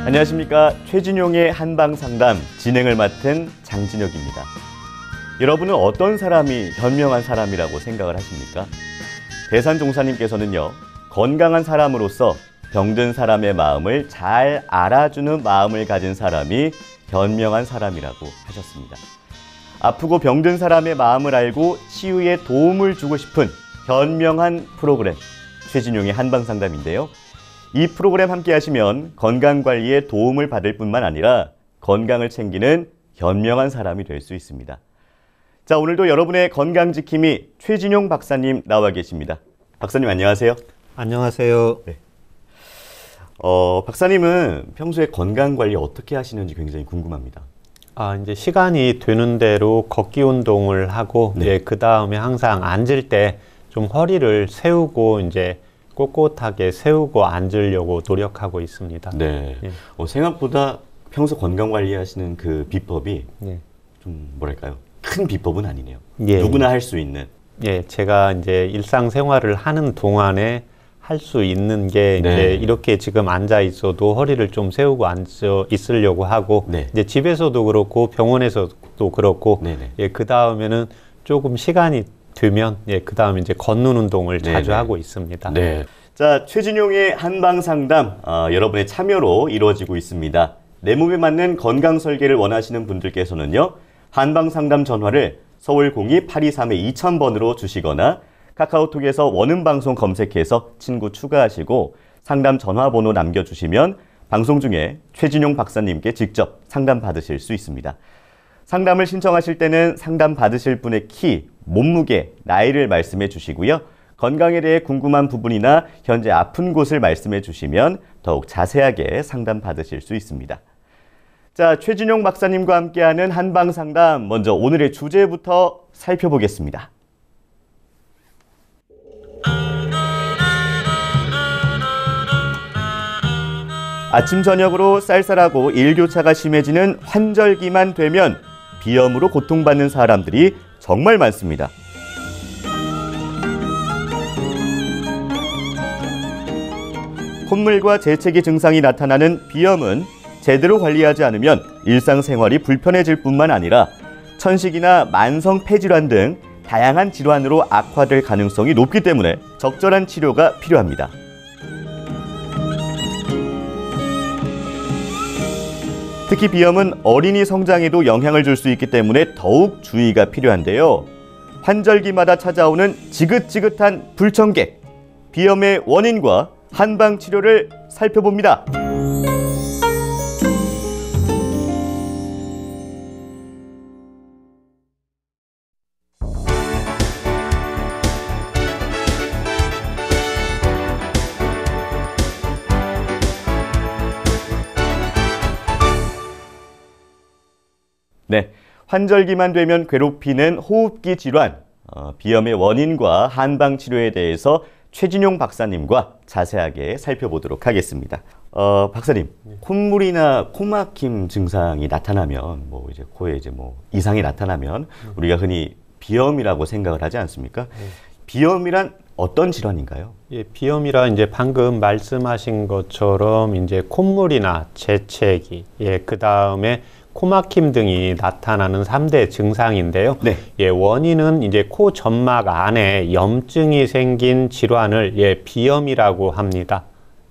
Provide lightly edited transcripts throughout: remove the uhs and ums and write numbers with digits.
안녕하십니까. 최진용의 한방상담 진행을 맡은 장진혁입니다. 여러분은 어떤 사람이 현명한 사람이라고 생각을 하십니까? 대산종사님께서는요, 건강한 사람으로서 병든 사람의 마음을 잘 알아주는 마음을 가진 사람이 현명한 사람이라고 하셨습니다. 아프고 병든 사람의 마음을 알고 치유에 도움을 주고 싶은 현명한 프로그램, 최진용의 한방상담인데요. 이 프로그램 함께 하시면 건강관리에 도움을 받을 뿐만 아니라 건강을 챙기는 현명한 사람이 될 수 있습니다. 자, 오늘도 여러분의 건강지킴이 최진용 박사님 나와 계십니다. 박사님 안녕하세요. 안녕하세요. 네. 박사님은 평소에 건강관리 어떻게 하시는지 굉장히 궁금합니다. 이제 시간이 되는 대로 걷기 운동을 하고, 네. 그 다음에 항상 앉을 때 좀 허리를 세우고, 이제 꼿꼿하게 세우고 앉으려고 노력하고 있습니다. 네. 예. 생각보다 평소 건강관리 하시는 그 비법이 예. 좀 뭐랄까요? 큰 비법은 아니네요. 예. 누구나 할 수 있는. 예, 제가 이제 일상생활을 하는 동안에 할 수 있는 게 네. 이제 이렇게 지금 앉아 있어도 허리를 좀 세우고 앉아 있으려고 하고, 네. 이제 집에서도 그렇고 병원에서도 그렇고, 네네. 예, 그 다음에는 조금 시간이 되면, 그 다음에 이제 걷는 운동을 자주 네네. 하고 있습니다. 네. 자, 최진용의 한방상담, 여러분의 참여로 이루어지고 있습니다. 내 몸에 맞는 건강 설계를 원하시는 분들께서는요, 한방상담 전화를 서울 02-823-2000번으로 주시거나 카카오톡에서 원음방송 검색해서 친구 추가하시고 상담 전화번호 남겨주시면 방송 중에 최진용 박사님께 직접 상담 받으실 수 있습니다. 상담을 신청하실 때는 상담 받으실 분의 키, 몸무게, 나이를 말씀해 주시고요. 건강에 대해 궁금한 부분이나 현재 아픈 곳을 말씀해 주시면 더욱 자세하게 상담 받으실 수 있습니다. 자, 최진용 박사님과 함께하는 한방상담, 먼저 오늘의 주제부터 살펴보겠습니다. 아침 저녁으로 쌀쌀하고 일교차가 심해지는 환절기만 되면 비염으로 고통받는 사람들이 정말 많습니다. 콧물과 재채기 증상이 나타나는 비염은 제대로 관리하지 않으면 일상생활이 불편해질 뿐만 아니라 천식이나 만성 폐질환 등 다양한 질환으로 악화될 가능성이 높기 때문에 적절한 치료가 필요합니다. 특히 비염은 어린이 성장에도 영향을 줄 수 있기 때문에 더욱 주의가 필요한데요. 환절기마다 찾아오는 지긋지긋한 불청객, 비염의 원인과 한방 치료를 살펴봅니다. 네, 환절기만 되면 괴롭히는 호흡기 질환, 비염의 원인과 한방 치료에 대해서 최진용 박사님과 자세하게 살펴보도록 하겠습니다. 박사님, 콧물이나 코막힘 증상이 나타나면, 이제 코에 이제 이상이 나타나면 우리가 흔히 비염이라고 생각을 하지 않습니까? 비염이란 어떤 질환인가요? 예, 비염이라 이제 방금 말씀하신 것처럼 이제 콧물이나 재채기, 그 다음에 코막힘 등이 나타나는 3대 증상인데요. 네. 원인은 이제 코 점막 안에 염증이 생긴 질환을 비염이라고 합니다.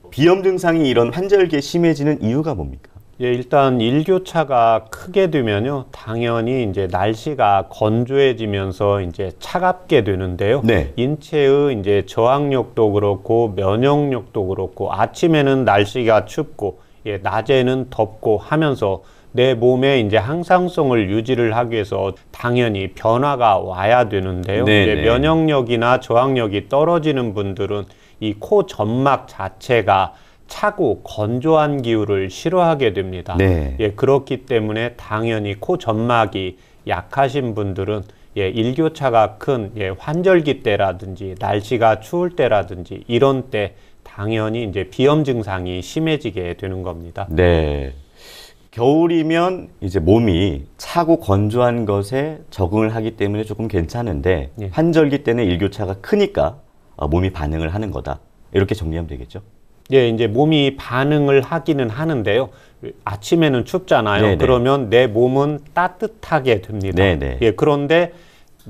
비염 증상이 이런 환절기에 심해지는 이유가 뭡니까? 일단 일교차가 크게 되면요, 당연히 이제 날씨가 건조해지면서 이제 차갑게 되는데요. 네. 인체의 이제 저항력도 그렇고 면역력도 그렇고 아침에는 날씨가 춥고 낮에는 덥고 하면서 내 몸에 이제 항상성을 유지를 하기 위해서 당연히 변화가 와야 되는데요. 이제 면역력이나 저항력이 떨어지는 분들은 이 코 점막 자체가 차고 건조한 기후를 싫어하게 됩니다. 네. 그렇기 때문에 당연히 코 점막이 약하신 분들은 일교차가 큰 환절기 때라든지 날씨가 추울 때라든지 이런 때 당연히 이제 비염 증상이 심해지게 되는 겁니다. 네. 겨울이면 이제 몸이 차고 건조한 것에 적응을 하기 때문에 조금 괜찮은데 환절기 때는 일교차가 크니까 몸이 반응을 하는 거다. 이렇게 정리하면 되겠죠? 예, 이제 몸이 반응을 하기는 하는데요. 아침에는 춥잖아요. 네네. 그러면 내 몸은 따뜻하게 됩니다. 네네. 예, 그런데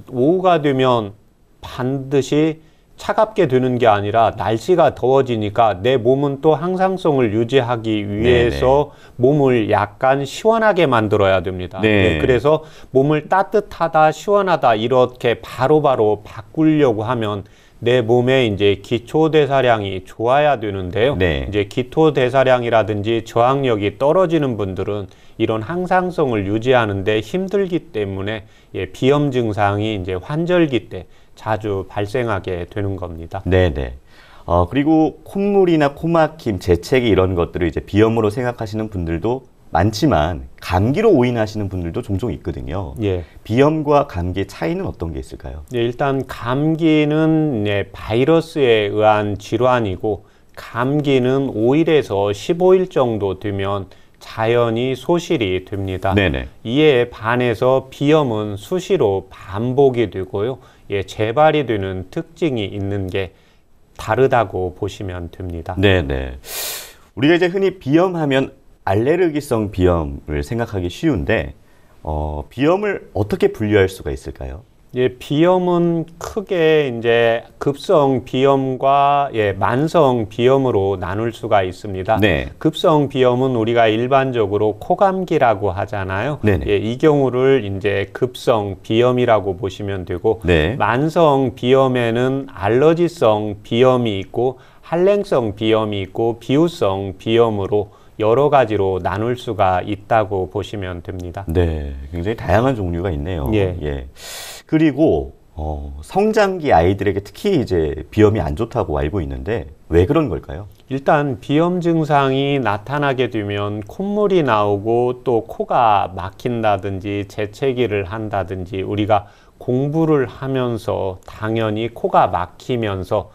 오후가 되면 반드시 차갑게 되는 게 아니라 날씨가 더워지니까 내 몸은 또 항상성을 유지하기 위해서 몸을 약간 시원하게 만들어야 됩니다. 네. 예, 그래서 몸을 따뜻하다, 시원하다 이렇게 바로바로 바꾸려고 하면 내 몸에 이제 기초대사량이 좋아야 되는데요. 네. 이제 기초대사량이라든지 저항력이 떨어지는 분들은 이런 항상성을 유지하는데 힘들기 때문에 예, 비염 증상이 이제 환절기 때 자주 발생하게 되는 겁니다. 네네. 그리고 콧물이나 코막힘, 재채기 이런 것들을 이제 비염으로 생각하시는 분들도 많지만 감기로 오인하시는 분들도 종종 있거든요. 예. 비염과 감기의 차이는 어떤 게 있을까요? 네, 일단 감기는 예, 바이러스에 의한 질환이고 감기는 5일에서 15일 정도 되면 자연히 소실이 됩니다. 네네. 이에 반해서 비염은 수시로 반복이 되고요. 예, 재발이 되는 특징이 있는 게 다르다고 보시면 됩니다. 네네. 우리가 이제 흔히 비염하면 알레르기성 비염을 생각하기 쉬운데 비염을 어떻게 분류할 수가 있을까요? 예, 비염은 크게 이제 급성 비염과 예, 만성 비염으로 나눌 수가 있습니다. 네. 급성 비염은 우리가 일반적으로 코감기라고 하잖아요. 네네. 예, 이 경우를 이제 급성 비염이라고 보시면 되고, 네. 만성 비염에는 알러지성 비염이 있고, 한랭성 비염이 있고, 비후성 비염으로 여러 가지로 나눌 수가 있다고 보시면 됩니다. 네. 굉장히 다양한 종류가 있네요. 예. 그리고 성장기 아이들에게 특히 이제 비염이 안 좋다고 알고 있는데 왜 그런 걸까요? 일단 비염 증상이 나타나게 되면 콧물이 나오고 또 코가 막힌다든지 재채기를 한다든지 우리가 공부를 하면서 당연히 코가 막히면서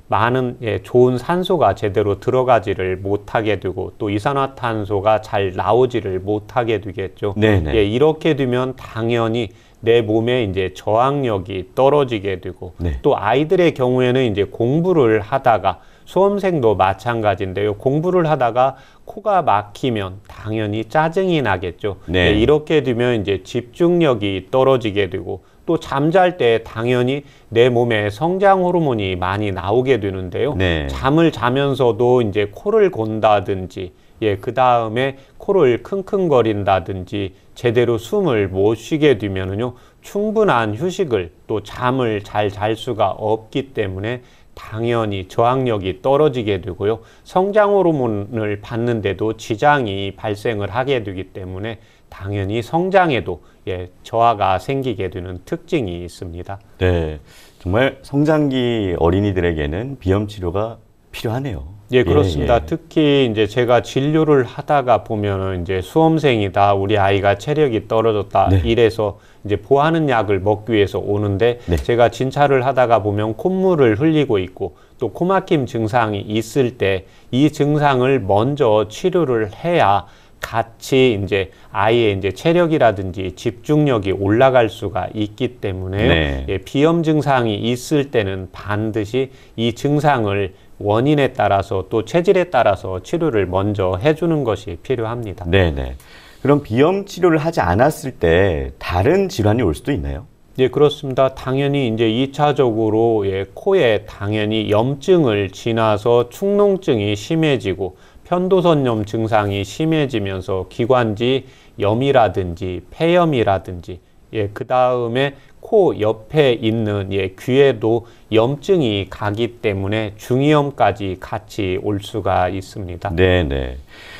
많은 좋은 산소가 제대로 들어가지를 못하게 되고 또 이산화탄소가 잘 나오지를 못하게 되겠죠. 네네. 이렇게 되면 당연히 내 몸에 이제 저항력이 떨어지게 되고 네. 또 아이들의 경우에는 이제 공부를 하다가 수험생도 마찬가지인데요. 공부를 하다가 코가 막히면 당연히 짜증이 나겠죠. 네. 이렇게 되면 이제 집중력이 떨어지게 되고 또 잠잘 때 당연히 내 몸에 성장 호르몬이 많이 나오게 되는데요. 네. 잠을 자면서도 이제 코를 곤다든지 그 다음에 코를 킁킁거린다든지 제대로 숨을 못 쉬게 되면은요, 충분한 휴식을 또 잠을 잘 잘 수가 없기 때문에 당연히 저항력이 떨어지게 되고요. 성장 호르몬을 받는데도 지장이 발생을 하게 되기 때문에 당연히 성장에도 저하가 생기게 되는 특징이 있습니다. 네. 정말 성장기 어린이들에게는 비염 치료가 필요하네요. 예, 그렇습니다. 예. 특히 이제 제가 진료를 하다가 보면은 이제 수험생이다, 우리 아이가 체력이 떨어졌다, 네. 이래서 이제 보하는 약을 먹기 위해서 오는데 네. 제가 진찰을 하다가 보면 콧물을 흘리고 있고 또 코막힘 증상이 있을 때 이 증상을 먼저 치료를 해야 같이 이제 아이의 이제 체력이라든지 집중력이 올라갈 수가 있기 때문에요. 네. 비염 증상이 있을 때는 반드시 이 증상을 원인에 따라서 또 체질에 따라서 치료를 먼저 해주는 것이 필요합니다. 네네. 그럼 비염 치료를 하지 않았을 때 다른 질환이 올 수도 있나요? 예, 그렇습니다. 당연히 이제 2차적으로 코에 당연히 염증을 지나서 축농증이 심해지고 편도선염 증상이 심해지면서 기관지 염이라든지 폐염이라든지 그 다음에 코 옆에 있는 귀에도 염증이 가기 때문에 중이염까지 같이 올 수가 있습니다. 네네.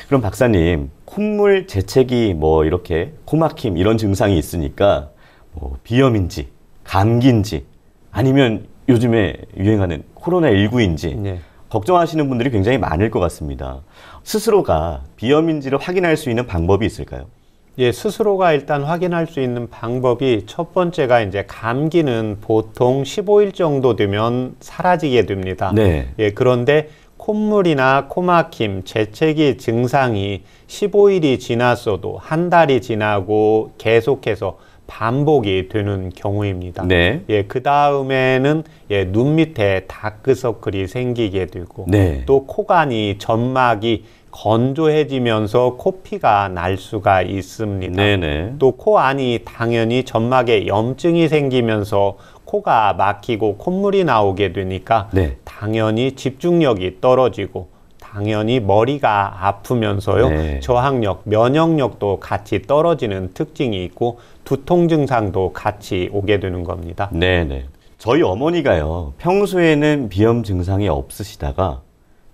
그럼 박사님, 콧물, 재채기, 뭐 이렇게 코막힘 이런 증상이 있으니까 뭐 비염인지 감기인지 아니면 요즘에 유행하는 코로나19인지 네. 걱정하시는 분들이 굉장히 많을 것 같습니다. 스스로가 비염인지를 확인할 수 있는 방법이 있을까요? 스스로가 일단 확인할 수 있는 방법이 첫 번째가 이제 감기는 보통 15일 정도 되면 사라지게 됩니다. 네. 그런데 콧물이나 코막힘, 재채기 증상이 15일이 지났어도 한 달이 지나고 계속해서 반복이 되는 경우입니다. 네. 예, 그 다음에는 예, 눈 밑에 다크서클이 생기게 되고 네. 또 코간이 점막이 건조해지면서 코피가 날 수가 있습니다. 네네. 또 코 안이 당연히 점막에 염증이 생기면서 코가 막히고 콧물이 나오게 되니까 네. 당연히 집중력이 떨어지고 당연히 머리가 아프면서요. 네. 저항력, 면역력도 같이 떨어지는 특징이 있고 두통 증상도 같이 오게 되는 겁니다. 네네. 저희 어머니가요, 평소에는 비염 증상이 없으시다가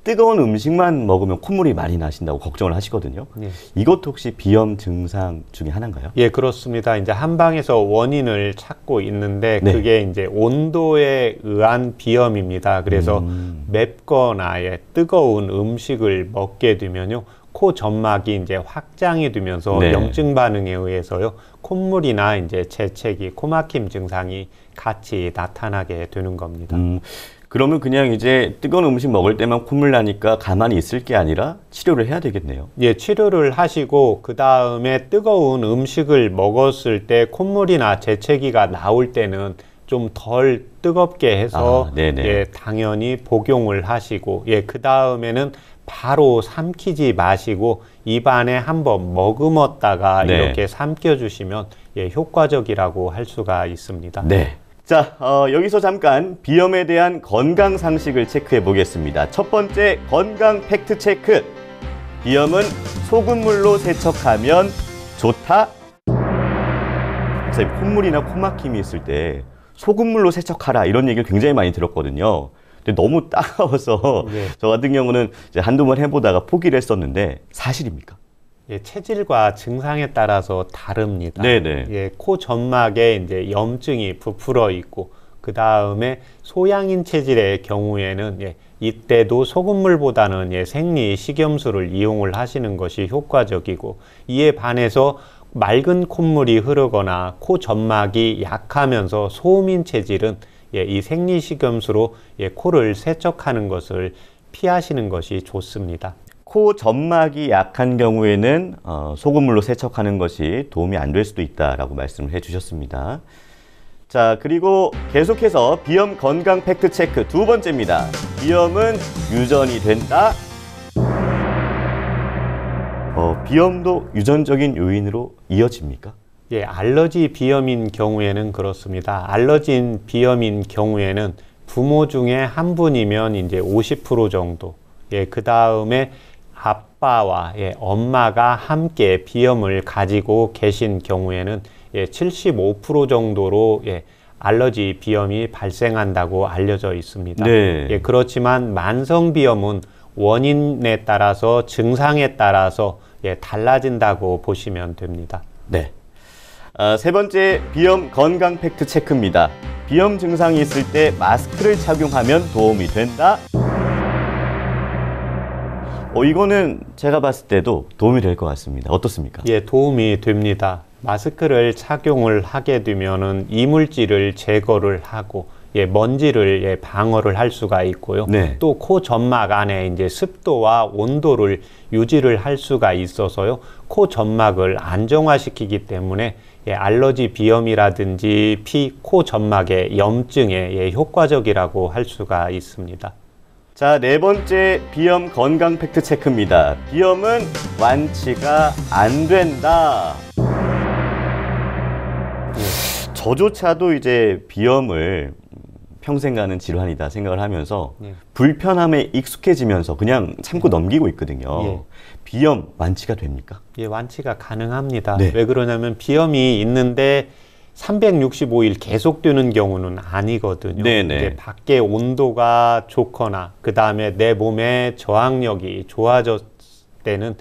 뜨거운 음식만 먹으면 콧물이 많이 나신다고 걱정을 하시거든요. 네. 이것도 혹시 비염 증상 중에 하나인가요? 예, 그렇습니다. 이제 한방에서 원인을 찾고 있는데 네. 그게 이제 온도에 의한 비염입니다. 그래서 맵거나 예, 뜨거운 음식을 먹게 되면요. 코 점막이 이제 확장이 되면서 네. 염증 반응에 의해서요. 콧물이나 이제 재채기, 코막힘 증상이 같이 나타나게 되는 겁니다. 그러면 그냥 이제 뜨거운 음식 먹을 때만 콧물 나니까 가만히 있을 게 아니라 치료를 해야 되겠네요. 예, 치료를 하시고 그 다음에 뜨거운 음식을 먹었을 때 콧물이나 재채기가 나올 때는 좀 덜 뜨겁게 해서 네네. 예, 당연히 복용을 하시고 예, 그 다음에는 바로 삼키지 마시고 입안에 한번 머금었다가 네. 이렇게 삼켜주시면 예, 효과적이라고 할 수가 있습니다. 네. 자, 여기서 잠깐 비염에 대한 건강 상식을 체크해 보겠습니다. 첫 번째 건강 팩트 체크. 비염은 소금물로 세척하면 좋다. 선생님, 콧물이나 코막힘이 있을 때 소금물로 세척하라 이런 얘기를 굉장히 많이 들었거든요. 근데 너무 따가워서 네. 저 같은 경우는 이제 한두 번 해보다가 포기를 했었는데 사실입니까? 예, 체질과 증상에 따라서 다릅니다. 네네. 예, 코 점막에 이제 염증이 부풀어 있고 그 다음에 소양인 체질의 경우에는 예, 이때도 소금물보다는 예, 생리 식염수를 이용을 하시는 것이 효과적이고 이에 반해서 맑은 콧물이 흐르거나 코 점막이 약하면서 소음인 체질은 예, 이 생리 식염수로 예, 코를 세척하는 것을 피하시는 것이 좋습니다. 코 점막이 약한 경우에는 소금물로 세척하는 것이 도움이 안 될 수도 있다라고 말씀을 해주셨습니다. 자, 그리고 계속해서 비염 건강 팩트 체크 두 번째입니다. 비염은 유전이 된다. 비염도 유전적인 요인으로 이어집니까? 예, 알러지 비염인 경우에는 그렇습니다. 알러진 비염인 경우에는 부모 중에 한 분이면 이제 50% 정도. 예, 그 다음에 아빠와 예, 엄마가 함께 비염을 가지고 계신 경우에는 예, 75% 정도로 예, 알러지 비염이 발생한다고 알려져 있습니다. 네. 예, 그렇지만 만성 비염은 원인에 따라서 증상에 따라서 예, 달라진다고 보시면 됩니다. 네. 세 번째 비염 건강 팩트 체크입니다. 비염 증상이 있을 때 마스크를 착용하면 도움이 된다. 이거는 제가 봤을 때도 도움이 될 것 같습니다. 어떻습니까? 예, 도움이 됩니다. 마스크를 착용을 하게 되면은 이물질을 제거를 하고 예, 먼지를 예, 방어를 할 수가 있고요. 네. 또 코 점막 안에 이제 습도와 온도를 유지를 할 수가 있어서요. 코 점막을 안정화시키기 때문에 예, 알러지 비염이라든지 코 점막의 염증에 예, 효과적이라고 할 수가 있습니다. 자, 네 번째 비염 건강 팩트 체크입니다. 비염은 완치가 안 된다. 저조차도 이제 비염을 평생 가는 질환이다 생각을 하면서 불편함에 익숙해지면서 그냥 참고 넘기고 있거든요. 예. 비염 완치가 됩니까? 예, 완치가 가능합니다. 네. 왜 그러냐면 비염이 있는데 365일 계속되는 경우는 아니거든요. 네네. 이제 밖에 온도가 좋거나 그 다음에 내 몸의 저항력이 좋아졌을 때는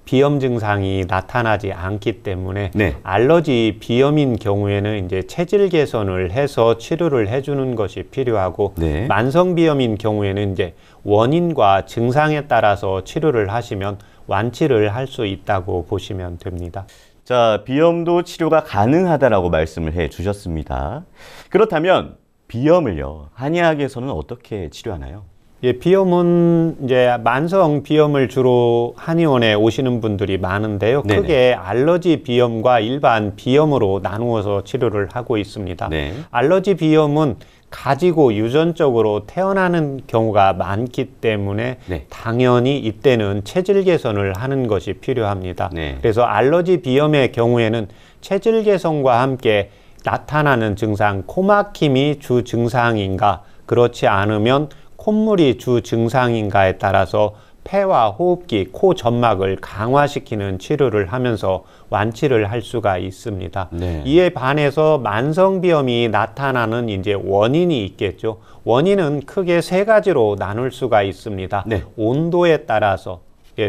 비염 증상이 나타나지 않기 때문에 네. 알러지 비염인 경우에는 이제 체질 개선을 해서 치료를 해주는 것이 필요하고 네. 만성 비염인 경우에는 이제 원인과 증상에 따라서 치료를 하시면 완치를 할 수 있다고 보시면 됩니다. 자, 비염도 치료가 가능하다라고 말씀을 해 주셨습니다. 그렇다면 비염을요, 한의학에서는 어떻게 치료하나요? 예, 비염은 이제 만성 비염을 주로 한의원에 오시는 분들이 많은데요. 네네. 크게 알러지 비염과 일반 비염으로 나누어서 치료를 하고 있습니다. 네. 알러지 비염은 가지고 유전적으로 태어나는 경우가 많기 때문에 네. 당연히 이때는 체질 개선을 하는 것이 필요합니다. 네. 그래서 알러지 비염의 경우에는 체질 개선과 함께 나타나는 증상, 코막힘이 주 증상인가, 그렇지 않으면 콧물이 주 증상인가에 따라서 폐와 호흡기, 코 점막을 강화시키는 치료를 하면서 완치를 할 수가 있습니다. 네. 이에 반해서 만성비염이 나타나는 이제 원인이 있겠죠. 원인은 크게 세 가지로 나눌 수가 있습니다. 네. 온도에 따라서,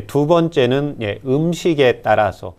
두 번째는 음식에 따라서,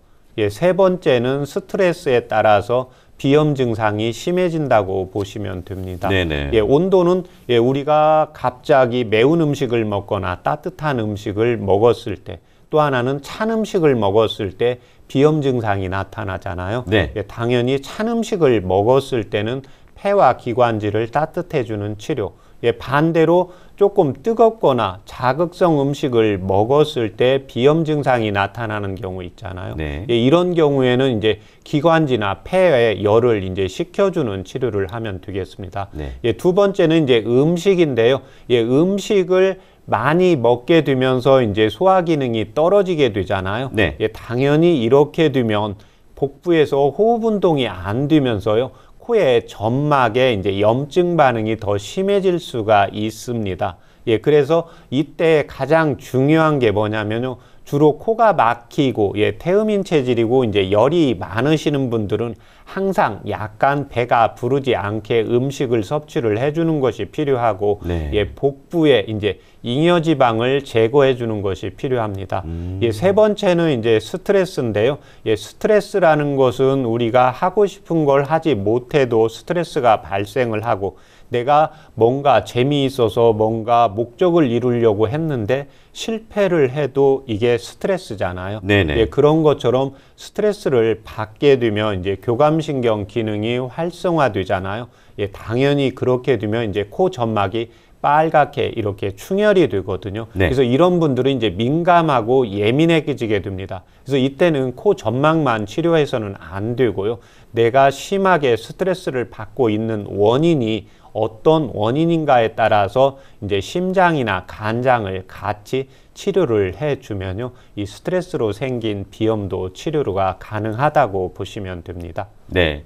세 번째는 스트레스에 따라서 비염 증상이 심해진다고 보시면 됩니다. 네네. 온도는 우리가 갑자기 매운 음식을 먹거나 따뜻한 음식을 먹었을 때, 또 하나는 찬 음식을 먹었을 때 비염 증상이 나타나잖아요. 네. 당연히 찬 음식을 먹었을 때는 폐와 기관지를 따뜻해주는 치료, 반대로 조금 뜨겁거나 자극성 음식을 먹었을 때 비염 증상이 나타나는 경우 있잖아요. 네. 이런 경우에는 이제 기관지나 폐에 열을 이제 식혀주는 치료를 하면 되겠습니다. 네. 두 번째는 이제 음식인데요. 음식을 많이 먹게 되면서 이제 소화 기능이 떨어지게 되잖아요. 네. 당연히 이렇게 되면 복부에서 호흡 운동이 안 되면서요. 코의 점막에 이제 염증 반응이 더 심해질 수가 있습니다. 그래서 이때 가장 중요한 게 뭐냐면요. 주로 코가 막히고 태음인 체질이고 이제 열이 많으시는 분들은 항상 약간 배가 부르지 않게 음식을 섭취를 해주는 것이 필요하고 네. 복부에 이제 잉여지방을 제거해 주는 것이 필요합니다. 세 번째는 이제 스트레스인데요. 스트레스라는 것은 우리가 하고 싶은 걸 하지 못해도 스트레스가 발생을 하고 내가 뭔가 재미있어서 뭔가 목적을 이루려고 했는데 실패를 해도 이게 스트레스잖아요. 네네. 그런 것처럼 스트레스를 받게 되면 이제 교감신경 기능이 활성화되잖아요. 당연히 그렇게 되면 이제 코 점막이 빨갛게 이렇게 충혈이 되거든요. 네. 그래서 이런 분들은 이제 민감하고 예민해지게 됩니다. 그래서 이때는 코 점막만 치료해서는 안 되고요. 내가 심하게 스트레스를 받고 있는 원인이 어떤 원인인가에 따라서 이제 심장이나 간장을 같이 치료를 해주면요. 이 스트레스로 생긴 비염도 치료가 가능하다고 보시면 됩니다. 네.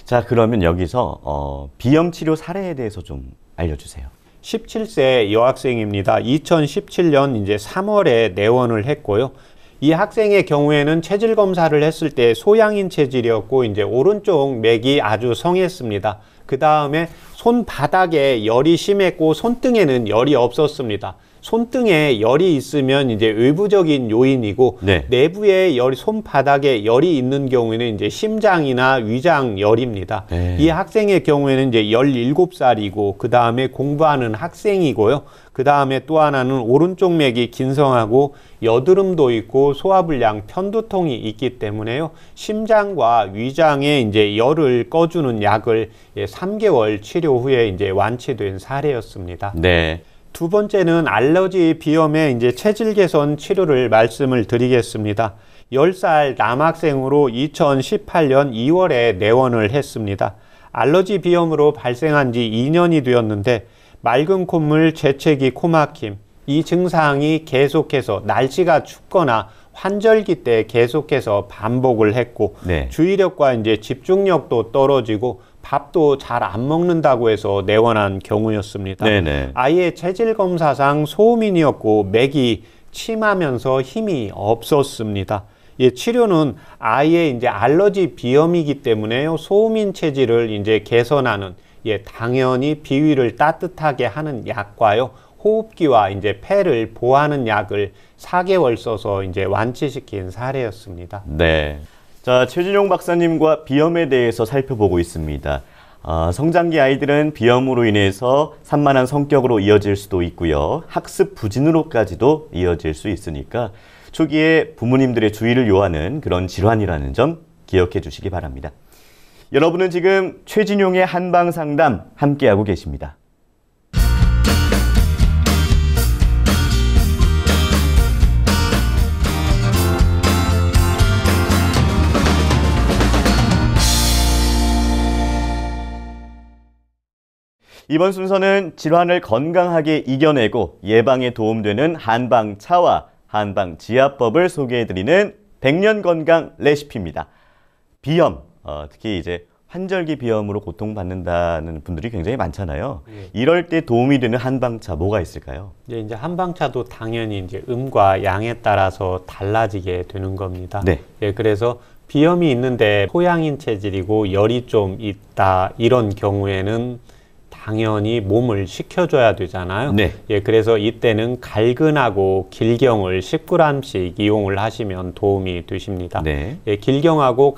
자, 그러면 여기서 비염 치료 사례에 대해서 좀 알려주세요. 17세 여학생입니다. 2017년 이제 3월에 내원을 했고요. 이 학생의 경우에는 체질 검사를 했을 때 소양인 체질이었고 이제 오른쪽 맥이 아주 성했습니다. 그 다음에 손바닥에 열이 심했고 손등에는 열이 없었습니다. 손등에 열이 있으면 이제 외부적인 요인이고 네. 내부에 열이 손바닥에 열이 있는 경우에는 이제 심장이나 위장 열입니다. 네. 이 학생의 경우에는 이제 17살이고 그 다음에 공부하는 학생이고요. 그 다음에 또 하나는 오른쪽 맥이 긴성하고 여드름도 있고 소화불량 편두통이 있기 때문에요. 심장과 위장에 이제 열을 꺼주는 약을 3개월 치료 후에 이제 완치된 사례였습니다. 네. 두 번째는 알러지 비염의 이제 체질 개선 치료를 말씀을 드리겠습니다. 10살 남학생으로 2018년 2월에 내원을 했습니다. 알러지 비염으로 발생한 지 2년이 되었는데 맑은 콧물, 재채기, 코막힘 이 증상이 계속해서 날씨가 춥거나 환절기 때 계속해서 반복을 했고 네. 주의력과 이제 집중력도 떨어지고 밥도 잘 안 먹는다고 해서 내원한 경우였습니다. 네네. 아예 체질 검사상 소음인이었고 맥이 침하면서 힘이 없었습니다. 치료는 아예 이제 알러지 비염이기 때문에요. 소음인 체질을 이제 개선하는 당연히 비위를 따뜻하게 하는 약과요. 호흡기와 이제 폐를 보호하는 약을 4개월 써서 이제 완치시킨 사례였습니다. 네. 자, 최진용 박사님과 비염에 대해서 살펴보고 있습니다. 성장기 아이들은 비염으로 인해서 산만한 성격으로 이어질 수도 있고요. 학습 부진으로까지도 이어질 수 있으니까 초기에 부모님들의 주의를 요하는 그런 질환이라는 점 기억해 주시기 바랍니다. 여러분은 지금 최진용의 한방상담 함께하고 계십니다. 이번 순서는 질환을 건강하게 이겨내고 예방에 도움되는 한방차와 한방지압법을 소개해드리는 백년건강 레시피입니다. 비염, 특히 이제 환절기 비염으로 고통받는다는 분들이 굉장히 많잖아요. 이럴 때 도움이 되는 한방차 뭐가 있을까요? 이제 한방차도 당연히 이제 음과 양에 따라서 달라지게 되는 겁니다. 네. 그래서 비염이 있는데 소양인 체질이고 열이 좀 있다 이런 경우에는 당연히 몸을 식혀줘야 되잖아요. 네. 그래서 이때는 갈근하고 길경을 10g씩 이용을 하시면 도움이 되십니다. 네. 길경하고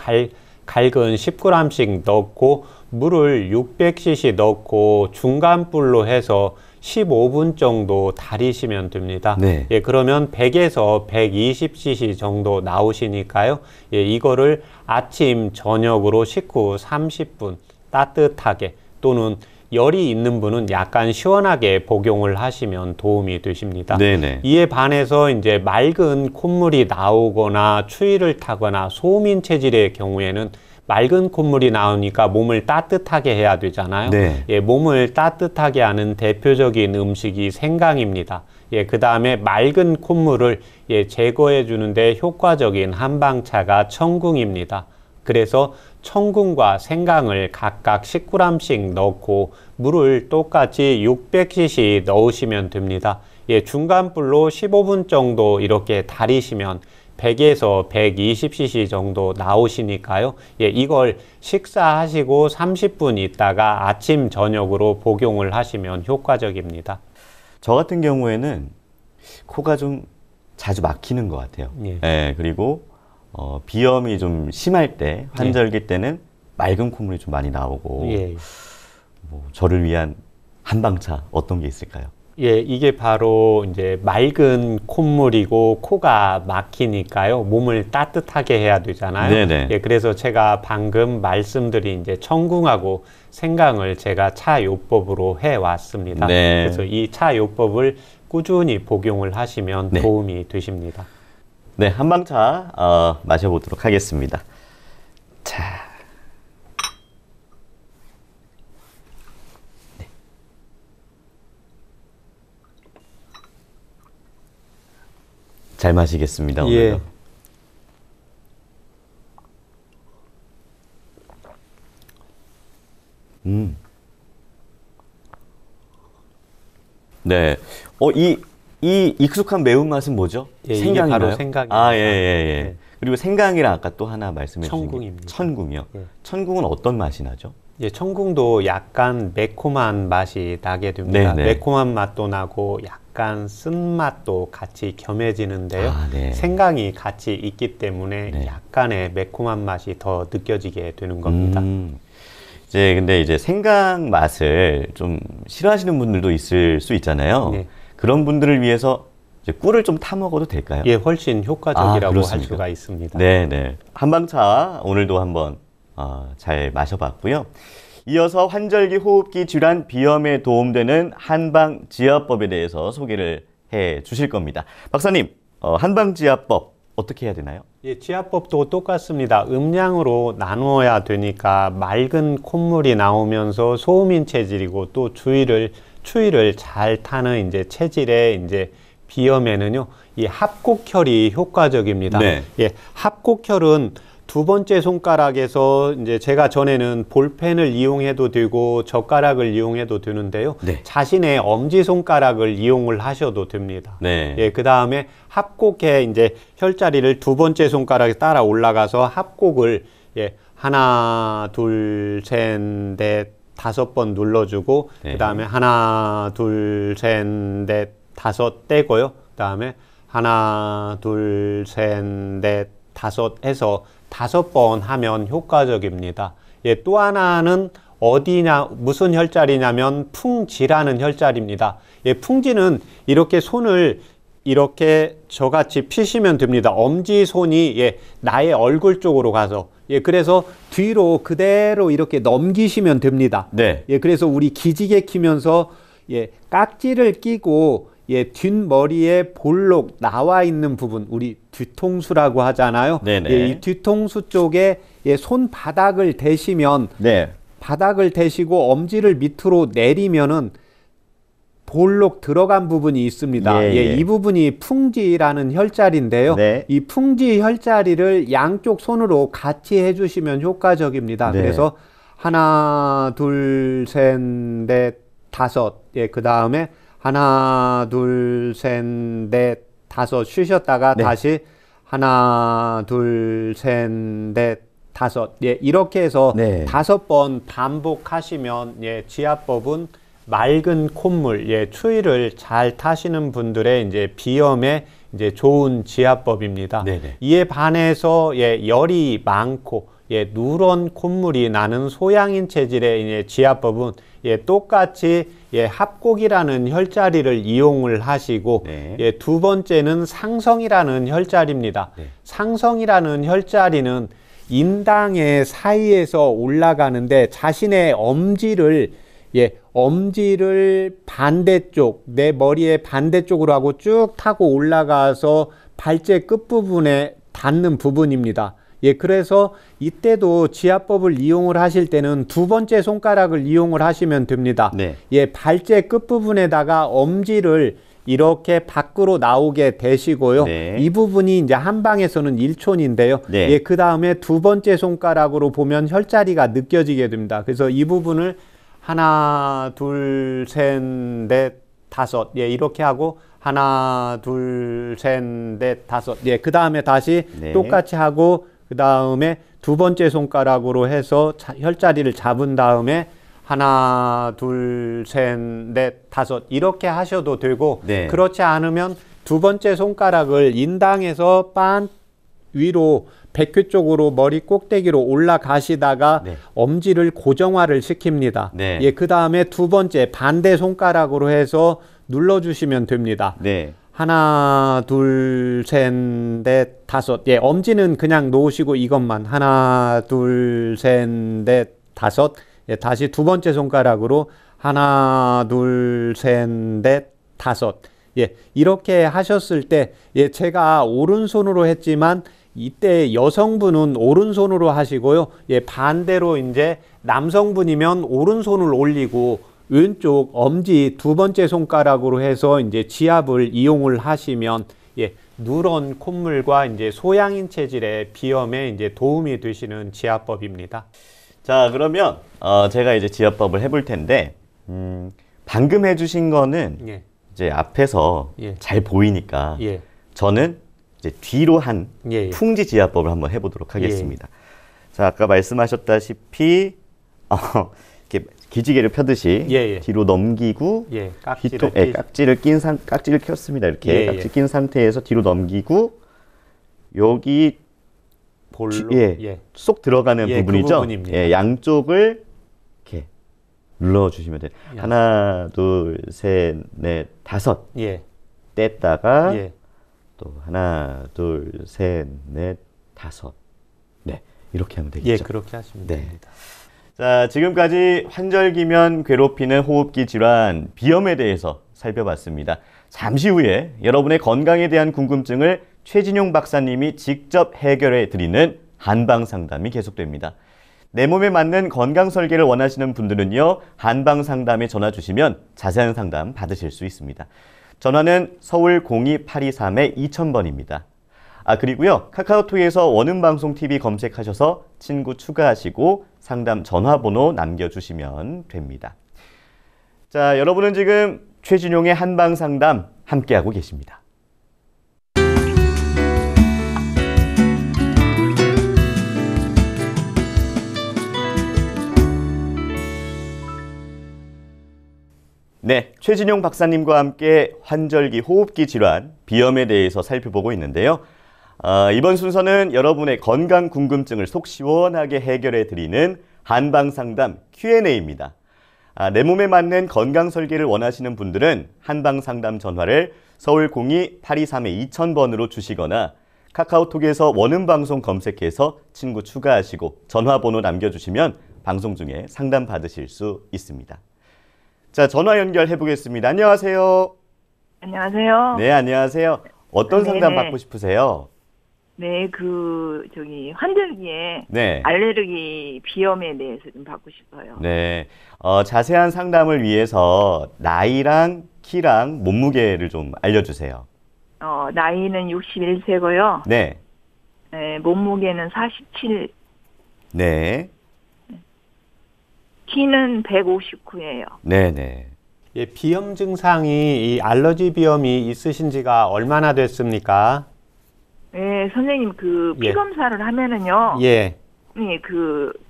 갈근 10g씩 넣고 물을 600cc 넣고 중간 불로 해서 15분 정도 달이시면 됩니다. 네. 그러면 100에서 120cc 정도 나오시니까요. 이거를 아침, 저녁으로 식후 30분 따뜻하게 또는 열이 있는 분은 약간 시원하게 복용을 하시면 도움이 되십니다. 네네. 이에 반해서 이제 맑은 콧물이 나오거나 추위를 타거나 소음인 체질의 경우에는 맑은 콧물이 나오니까 몸을 따뜻하게 해야 되잖아요. 네. 몸을 따뜻하게 하는 대표적인 음식이 생강입니다. 그 다음에 맑은 콧물을 제거해 주는데 효과적인 한방차가 청궁입니다. 그래서 청궁과 생강을 각각 10g씩 넣고 물을 똑같이 600cc 넣으시면 됩니다. 중간 불로 15분 정도 이렇게 달이시면 100에서 120cc 정도 나오시니까요. 이걸 식사하시고 30분 있다가 아침, 저녁으로 복용을 하시면 효과적입니다. 저 같은 경우에는 코가 좀 자주 막히는 것 같아요. 그리고 비염이 좀 심할 때, 환절기 때는 맑은 콧물이 좀 많이 나오고 뭐 저를 위한 한방차 어떤 게 있을까요? 이게 바로 이제 맑은 콧물이고 코가 막히니까요. 몸을 따뜻하게 해야 되잖아요. 네네. 그래서 제가 방금 말씀드린 이제 청궁하고 생강을 제가 차 요법으로 해 왔습니다. 네. 그래서 이 차 요법을 꾸준히 복용을 하시면 네. 도움이 되십니다. 네, 한방차 마셔보도록 하겠습니다. 자, 네. 잘 마시겠습니다. 오늘도. 네. 이 익숙한 매운맛은 뭐죠? 이게 바로 생강입니다. 예. 그리고 생강이랑 아까 또 하나 말씀해 주신 게 청궁입니다. 천궁이요. 천궁은 어떤 맛이 나죠? 청궁도 약간 매콤한 맛이 나게 됩니다. 네네. 매콤한 맛도 나고 약간 쓴맛도 같이 겸해지는데요. 네. 생강이 같이 있기 때문에 약간의 매콤한 맛이 더 느껴지게 되는 겁니다. 근데 이제 생강 맛을 좀 싫어하시는 분들도 있을 수 있잖아요. 그런 분들을 위해서 이제 꿀을 좀 타 먹어도 될까요? 훨씬 효과적이라고 할 그렇습니까? 수가 있습니다. 네네. 한방차 오늘도 한번 잘 마셔봤고요. 이어서 환절기 호흡기 질환 비염에 도움되는 한방지압법에 대해서 소개를 해 주실 겁니다. 박사님, 한방지압법 어떻게 해야 되나요? 지압법도 똑같습니다. 음량으로 나누어야 되니까 맑은 콧물이 나오면서 소음인 체질이고 또 추위를 잘 타는 이제 체질의 이제 비염에는요, 이 합곡혈이 효과적입니다. 네. 합곡혈은 두 번째 손가락에서 이제 제가 전에는 볼펜을 이용해도 되고 젓가락을 이용해도 되는데요. 자신의 엄지 손가락을 이용을 하셔도 됩니다. 그 다음에 합곡에 이제 혈자리를 두 번째 손가락에 따라 올라가서 합곡을 하나, 둘, 셋, 넷, 5번 눌러주고 그 다음에 하나, 둘, 셋, 넷, 5 떼고요. 그 다음에 하나, 둘, 셋, 넷, 5 해서 5번 하면 효과적입니다. 또 하나는 무슨 혈자리냐면 풍지라는 혈자리입니다. 풍지는 이렇게 손을 이렇게 저같이 피시면 됩니다. 엄지손이 나의 얼굴 쪽으로 가서 그래서 뒤로 그대로 이렇게 넘기시면 됩니다. 그래서 우리 기지개 키면서 깍지를 끼고 뒷머리에 볼록 나와 있는 부분, 우리 뒤통수라고 하잖아요. 이 뒤통수 쪽에 손바닥을 대시면 바닥을 대시고 엄지를 밑으로 내리면은 볼록 들어간 부분이 있습니다. 예, 예. 이 부분이 풍지라는 혈자리인데요. 네. 이 풍지 혈자리를 양쪽 손으로 같이 해주시면 효과적입니다. 네. 그래서 하나, 둘, 셋, 넷, 다섯. 그 다음에 하나, 둘, 셋, 넷, 다섯 쉬셨다가 네. 다시 하나, 둘, 셋, 넷, 다섯. 이렇게 해서 네. 5번 반복하시면 지압법은 맑은 콧물, 추위를 잘 타시는 분들의 이제 비염에 이제 좋은 지압법입니다. 네네. 이에 반해서 열이 많고 누런 콧물이 나는 소양인 체질의 이제 지압법은 똑같이 합곡이라는 혈자리를 이용을 하시고 네. 두 번째는 상성이라는 혈자리입니다. 네. 상성이라는 혈자리는 인당의 사이에서 올라가는데 자신의 엄지를 반대쪽, 내 머리의 반대쪽으로 하고 쭉 타고 올라가서 발제 끝부분에 닿는 부분입니다. 그래서 이때도 지압법을 이용을 하실 때는 두 번째 손가락을 이용을 하시면 됩니다. 네. 발제 끝부분에다가 엄지를 이렇게 밖으로 나오게 대시고요. 네. 이 부분이 이제 한방에서는 1촌인데요. 네. 그 다음에 두 번째 손가락으로 보면 혈자리가 느껴지게 됩니다. 그래서 이 부분을 하나, 둘, 셋, 넷, 다섯. 이렇게 하고 하나, 둘, 셋, 넷, 다섯. 그 다음에 다시 네. 똑같이 하고 그 다음에 두 번째 손가락으로 해서 혈자리를 잡은 다음에 하나, 둘, 셋, 넷, 다섯 이렇게 하셔도 되고 네. 그렇지 않으면 두 번째 손가락을 인당에서 빤 위로 백회 쪽으로 머리 꼭대기로 올라가시다가 네. 엄지를 고정화를 시킵니다. 네. 그 다음에 두 번째 반대 손가락으로 해서 눌러주시면 됩니다. 네. 하나, 둘, 셋, 넷, 다섯. 엄지는 그냥 놓으시고 이것만. 하나, 둘, 셋, 넷, 다섯. 다시 두 번째 손가락으로 하나, 둘, 셋, 넷, 다섯. 이렇게 하셨을 때, 제가 오른손으로 했지만 이때 여성분은 오른손으로 하시고요. 반대로 이제 남성분이면 오른손을 올리고 왼쪽 엄지 두 번째 손가락으로 해서 이제 지압을 이용을 하시면 누런 콧물과 이제 소양인 체질의 비염에 이제 도움이 되시는 지압법입니다. 자, 그러면 제가 이제 지압법을 해볼 텐데 방금 해주신 거는 이제 앞에서 잘 보이니까 저는 이제 뒤로 한 풍지 지압법을 한번 해보도록 하겠습니다. 자, 아까 말씀하셨다시피 이렇게 기지개를 펴듯이 뒤로 넘기고 깍지를 깍지를 켰습니다. 이렇게 깍지 낀 상태에서 뒤로 넘기고 여기 볼로 쏙 들어가는 부분이죠. 양쪽을 이렇게 눌러주시면 돼요. 하나, 둘, 셋, 넷, 다섯. 뗐다가 또 하나, 둘, 셋, 넷, 다섯. 네, 이렇게 하면 되겠죠. 그렇게 하시면 됩니다. 자, 지금까지 환절기면 괴롭히는 호흡기 질환, 비염에 대해서 살펴봤습니다. 잠시 후에 여러분의 건강에 대한 궁금증을 최진용 박사님이 직접 해결해 드리는 한방 상담이 계속됩니다. 내 몸에 맞는 건강 설계를 원하시는 분들은요, 한방 상담에 전화 주시면 자세한 상담 받으실 수 있습니다. 전화는 서울 02823-2000번입니다. 그리고요, 카카오톡에서 원음방송TV 검색하셔서 친구 추가하시고 상담 전화번호 남겨주시면 됩니다. 자, 여러분은 지금 최진용의 한방상담 함께하고 계십니다. 네, 최진용 박사님과 함께 환절기 호흡기 질환, 비염에 대해서 살펴보고 있는데요. 이번 순서는 여러분의 건강 궁금증을 속 시원하게 해결해 드리는 한방상담 Q&A입니다. 내 몸에 맞는 건강 설계를 원하시는 분들은 한방상담 전화를 서울 02-823-2000번으로 주시거나 카카오톡에서 원음방송 검색해서 친구 추가하시고 전화번호 남겨주시면 방송 중에 상담 받으실 수 있습니다. 자, 전화 연결해 보겠습니다. 안녕하세요. 안녕하세요. 네, 안녕하세요. 어떤 네네. 상담 받고 싶으세요? 네, 환절기에 네. 알레르기 비염에 대해서 좀 받고 싶어요. 네. 자세한 상담을 위해서 나이랑 키랑 몸무게를 좀 알려주세요. 나이는 61세고요. 네. 네, 몸무게는 47, 네. 키는 159예요. 네네. 예, 비염 증상이 이 알러지 비염이 있으신 지가 얼마나 됐습니까? 네, 선생님 피 예. 검사를 하면은요. 예. 네,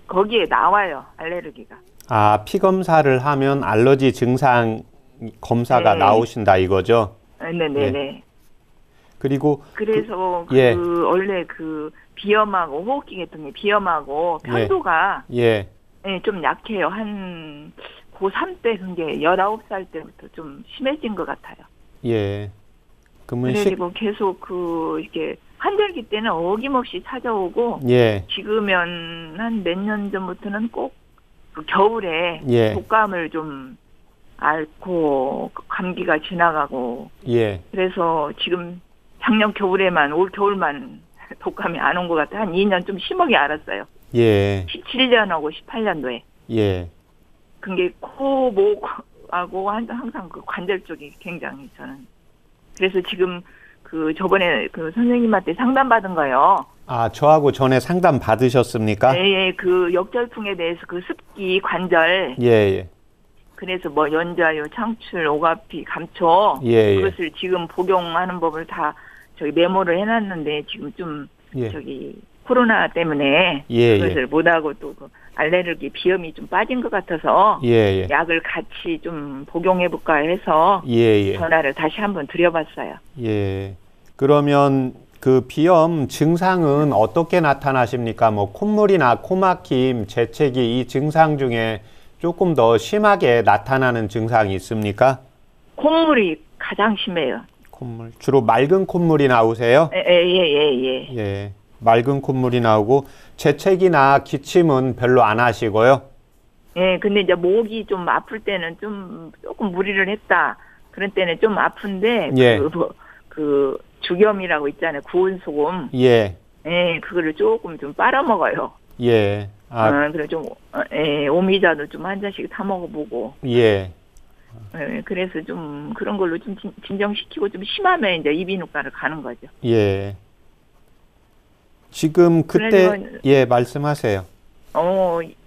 거기에 나와요, 알레르기가. 아, 피 검사를 하면 알러지 증상 검사가 네. 나오신다 이거죠? 네네네. 그리고 그래서 예. 원래 비염하고 호흡기 계통의 비염하고 편도가 예. 네, 좀 약해요. 고3 때 그게 19살 때부터 좀 심해진 것 같아요. 예. 그러면 그리고 계속 이렇게 환절기 때는 어김없이 찾아오고 예. 지금은 한 몇 년 전부터는 꼭 겨울에 예. 독감을 좀 앓고 감기가 지나가고 예. 그래서 지금 작년 겨울에만 올 겨울만 독감이 안 온 것 같아. 한 2년 좀 심하게 앓았어요. 예. 17년하고 18년도에. 예. 그게 코, 목하고 항상 관절 쪽이 굉장히 저는. 그래서 지금 저번에 선생님한테 상담받은 거요. 아, 저하고 전에 상담 받으셨습니까? 네, 역절풍에 대해서 습기, 관절. 예, 예. 그래서 연자유, 창출, 오가피, 감초. 예, 예. 그것을 지금 복용하는 법을 다 메모를 해놨는데 지금 좀 예. 코로나 때문에 예, 그것을 못하고 또 알레르기 비염이 좀 빠진 것 같아서 예, 예. 약을 같이 좀 복용해볼까 해서 예, 예. 전화를 다시 한번 드려봤어요. 예. 그러면 비염 증상은 어떻게 나타나십니까? 콧물이나 코막힘, 재채기 이 증상 중에 조금 더 심하게 나타나는 증상이 있습니까? 콧물이 가장 심해요. 콧물. 주로 맑은 콧물이 나오세요? 예. 예. 맑은 콧물이 나오고 재채기나 기침은 별로 안 하시고요. 예, 근데 이제 목이 좀 아플 때는 조금 무리를 했다. 그런 때는 좀 아픈데 예. 죽염이라고 있잖아요. 구운 소금. 예. 예, 그거를 조금 좀 빨아먹어요. 예. 그래 오미자도 좀 한 잔씩 타 먹어보고. 예. 예, 그래서 좀 그런 걸로 좀 진정시키고 좀 심하면 이제 이비인후과를 가는 거죠. 예. 지금 그때 예, 말씀하세요.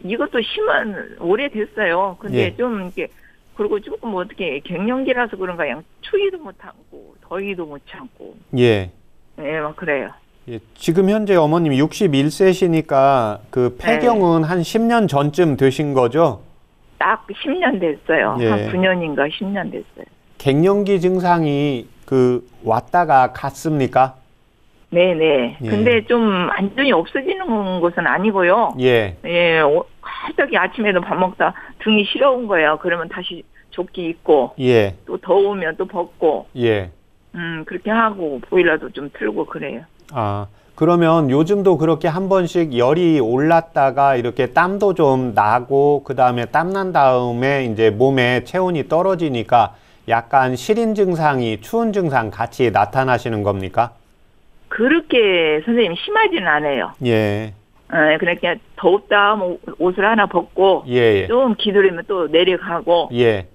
이것도 심한 오래됐어요. 근데 예. 좀 이렇게 그리고 조금 어떻게 갱년기라서 그런가 그냥 추위도 못 참고 더위도 못 참고. 예. 예, 막 그래요. 예, 지금 현재 어머님 61세시니까 폐경은 한 10년 전쯤 되신 거죠? 딱 10년 됐어요. 예. 한 9년인가 10년 됐어요. 갱년기 증상이 왔다가 갔습니까? 네네. 예. 근데 좀 완전히 없어지는 것은 아니고요. 예. 예, 갑자기 아침에도 밥 먹다 등이 시려운 거예요. 그러면 다시 조끼 입고, 예. 또 더우면 또 벗고, 예. 그렇게 하고, 보일러도 좀 틀고 그래요. 아, 그러면 요즘도 그렇게 한 번씩 열이 올랐다가 이렇게 땀도 좀 나고, 그 다음에 땀 난 다음에 이제 몸에 체온이 떨어지니까 약간 시린 증상이 추운 증상 같이 나타나시는 겁니까? 그렇게 선생님 심하지는 않아요. 예. 그러니까 더웠다 하면 옷을 하나 벗고, 예. 좀 기다리면 또 내려가고, 예.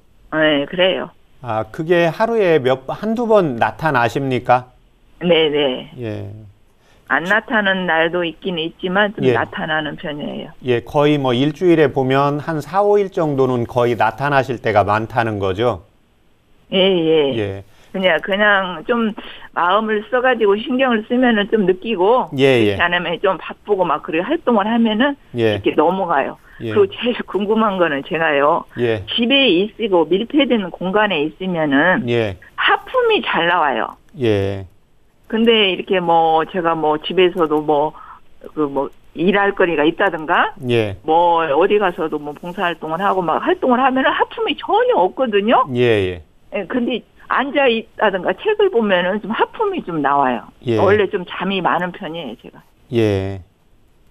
그래요. 아, 그게 하루에 한두 번 나타나십니까? 네네. 예. 안 나타나는 날도 있긴 있지만 좀 예. 나타나는 편이에요. 예, 거의 일주일에 보면 한 4, 5일 정도는 거의 나타나실 때가 많다는 거죠? 예. 예. 그냥 좀 마음을 써가지고 신경을 쓰면은 좀 느끼고 예. 그렇지 않으면 좀 바쁘고 막 그래 활동을 하면은 예. 이렇게 넘어가요. 예. 그리고 제일 궁금한 거는 제가요. 예. 집에 있고 밀폐된 공간에 있으면은 예. 하품이 잘 나와요. 예. 근데 이렇게 제가 집에서도 일할 거리가 있다든가 예. 어디 가서도 봉사활동을 하고 막 활동을 하면은 하품이 전혀 없거든요. 예. 예, 근데 앉아 있다든가 책을 보면은 좀 하품이 좀 나와요. 예. 원래 좀 잠이 많은 편이에요, 제가. 예.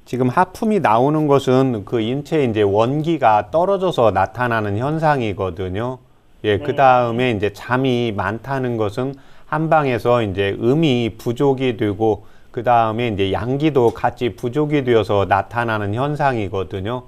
지금 하품이 나오는 것은 인체에 이제 원기가 떨어져서 나타나는 현상이거든요. 예, 네. 그 다음에 이제 잠이 많다는 것은 한방에서 이제 음이 부족이 되고, 그 다음에 이제 양기도 같이 부족이 되어서 나타나는 현상이거든요.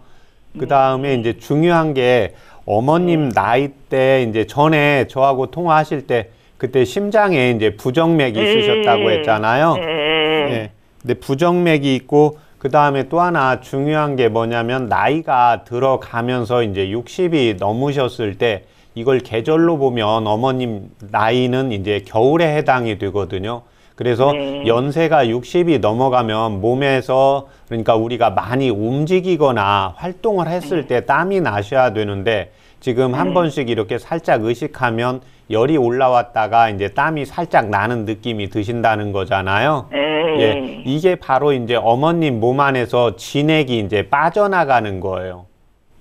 그 다음에 이제 중요한 게 어머님 나이 때 이제 전에 저하고 통화하실 때 그때 심장에 이제 부정맥이 있으셨다고 했잖아요. 예. 근데 부정맥이 있고 그 다음에 또 하나 중요한 게 뭐냐면 나이가 들어가면서 이제 60이 넘으셨을 때 이걸 계절로 보면 어머님 나이는 이제 겨울에 해당이 되거든요. 그래서 연세가 60이 넘어가면 몸에서 그러니까 우리가 많이 움직이거나 활동을 했을 때 땀이 나셔야 되는데 지금 한 번씩 이렇게 살짝 의식하면 열이 올라왔다가 이제 땀이 살짝 나는 느낌이 드신다는 거잖아요. 예, 이게 바로 이제 어머님 몸 안에서 진액이 이제 빠져나가는 거예요.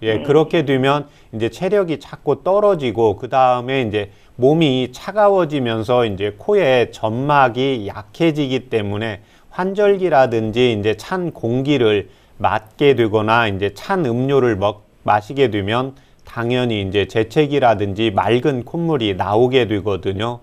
예, 그렇게 되면 이제 체력이 자꾸 떨어지고 그 다음에 이제 몸이 차가워지면서 이제 코에 점막이 약해지기 때문에 환절기라든지 이제 찬 공기를 맞게 되거나 이제 찬 음료를 마시게 되면 당연히 이제 재채기라든지 맑은 콧물이 나오게 되거든요.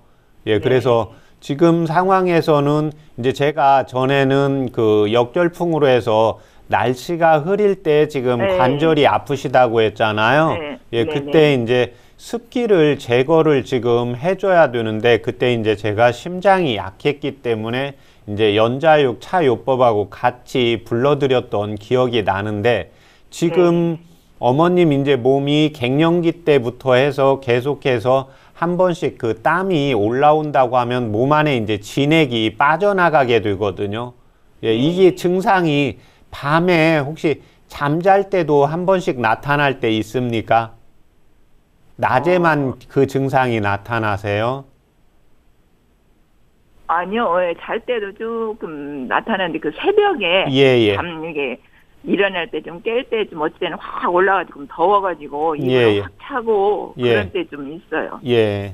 예, 그래서 지금 상황에서는 이제 제가 전에는 그 역결풍으로 해서 날씨가 흐릴 때 지금 관절이 아프시다고 했잖아요. 예, 그때 이제 습기를 제거를 지금 해줘야 되는데 그때 이제 제가 심장이 약했기 때문에 이제 연자육 차요법하고 같이 불러드렸던 기억이 나는데 지금 어머님 이제 몸이 갱년기 때부터 해서 계속해서 한 번씩 그 땀이 올라온다고 하면 몸 안에 이제 진액이 빠져나가게 되거든요. 예, 이게 증상이 밤에 혹시 잠잘 때도 한 번씩 나타날 때 있습니까? 낮에만 그 증상이 나타나세요? 아니요, 잘 때도 조금 나타나는데 그 새벽에 이게 일어날 때 좀 깰 때 좀 어찌 때는 확 올라가지고 더워가지고 입을 확 차고 그런 때 좀 있어요. 예,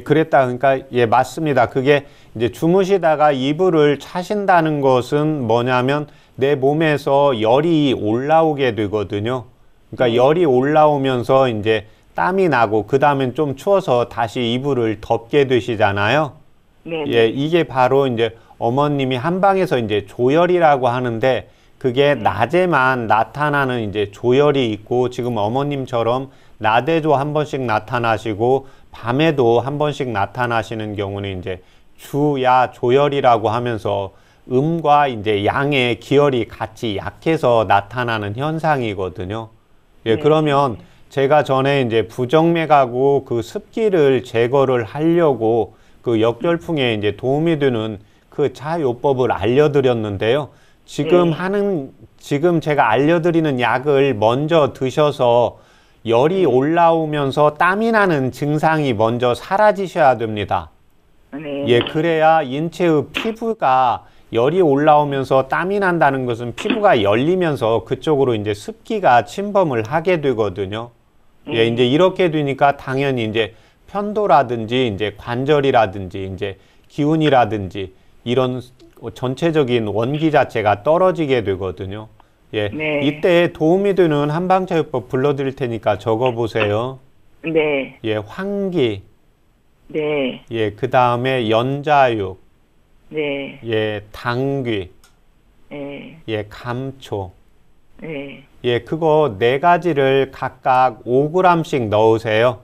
그랬다. 그러니까 예, 맞습니다. 그게 이제 주무시다가 이불을 차신다는 것은 뭐냐면 내 몸에서 열이 올라오게 되거든요. 그러니까 열이 올라오면서 이제 땀이 나고 그 다음엔 좀 추워서 다시 이불을 덮게 되시잖아요. 예, 이게 바로 이제 어머님이 한방에서 이제 조열이라고 하는데 그게 낮에만 나타나는 이제 조열이 있고 지금 어머님처럼 낮에도 한 번씩 나타나시고 밤에도 한 번씩 나타나시는 경우는 이제 주야 조열이라고 하면서 음과 이제 양의 기혈이 같이 약해서 나타나는 현상이거든요. 예, 그러면 제가 전에 이제 부정맥하고 그 습기를 제거를 하려고 그 역결풍에 이제 도움이 되는 그 자요법을 알려드렸는데요. 지금 제가 알려드리는 약을 먼저 드셔서 열이 올라오면서 땀이 나는 증상이 먼저 사라지셔야 됩니다. 예, 그래야 인체의 피부가 열이 올라오면서 땀이 난다는 것은 피부가 열리면서 그쪽으로 이제 습기가 침범을 하게 되거든요. 예, 이제 이렇게 되니까 당연히 이제 편도라든지 이제 관절이라든지 이제 기운이라든지 이런 전체적인 원기 자체가 떨어지게 되거든요. 예, 이때 도움이 되는 한방차요법 불러드릴 테니까 적어보세요. 예, 환기. 예, 그 다음에 연자육. 예, 당귀. 예, 감초. 예, 그거 4가지를 각각 5g씩 넣으세요.